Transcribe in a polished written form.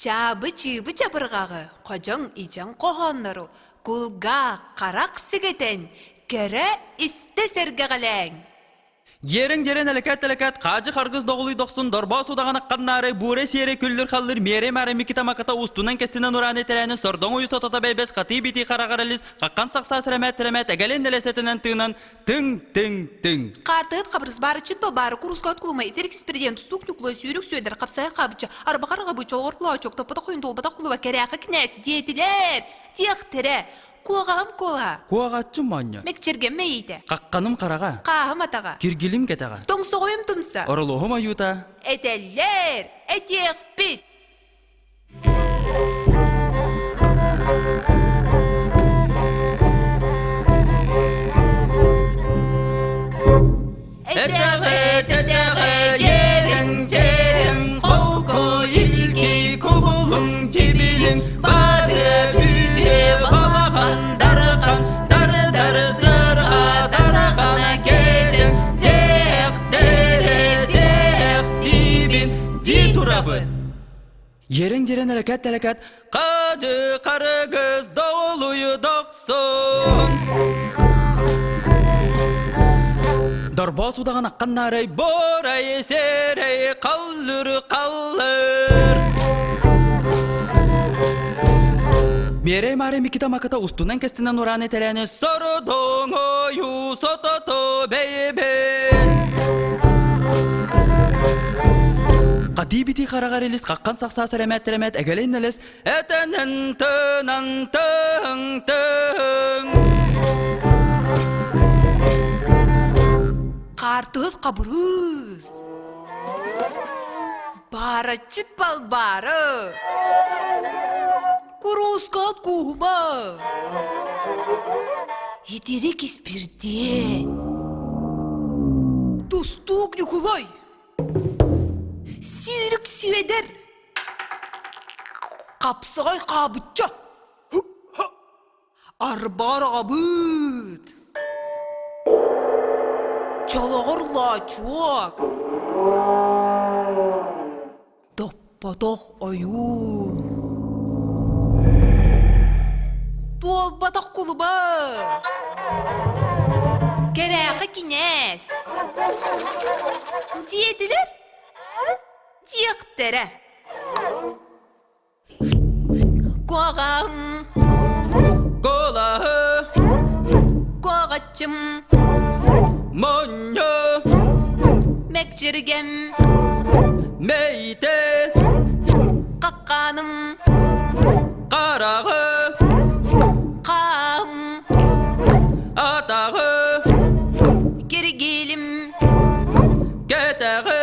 Чабы чыбы чабыргагы, кожоң ижан кохоннору, кулга карак сигетен, кере исте сергегалең. Yerин jeren elekat qajı qargız doğuluy doqsun dorba sudağana qannары буре сері күллер қаллыр мере мәре микита маката устунан кестинен ураны терәнен сордоң уйы сотата бәйбәс қаты бити қарағаралыз қаққан сақса сіремәт әгәлен нәләсетінен тыңнан тың. Қартыт қабырыз бары чытпа бары курускат кулыма итерекс перден тустук нүклы сүйрік сөйдер қапсай қабыча арба қарағабыча орқыла чок топыда қойын долбада құлыва кәрәқы кінәсі дейтілер тек Куағам кола. Куағатчы манья. Мекчерген мейді. Қаққаным қараға. Қағым атаға. Киргилим кетаға. Тоңсы қойым тұмса. Орылуғым аюта. Әтәлер, әтек бит. Ерің, қолқы, елгі, көбілің, жебілің, бады, бүйде, балаған, дарыған, дары, сырға, дарағана кежің, теқ, дибін, ди турабын. Ерің жерен әләкәт, қажы, қарығыз, доғылуы доқсын. Дорба судаған аққан нарай, борай, серай, қаллыр. Мере маре микита маката устунан кестинен ураны терәне сорудың ойу сотото бейбес. Қати бити қарағар еліс, қаққан сақса сәремәт, әгәлейін әліс, әтәнін тың. Қартыз қабырыз. Бары чытпал бары. Курускат кума. Етерек испирден. Тустук нүкулай. Сирік сүйедер. Қапсығай қабытча. Арбар қабыт. Чалағырла чуак. Доппатақ аюн. Туалбатақ құлыба. Керәқі кенес. Диетілер? Диектері. Қоғам. Қолағы. Қоғачым. Моньо. Мекчергем. Мейте. Қаққаным. Қарағы. Қам. Атағы. Кергелім. Кетағы.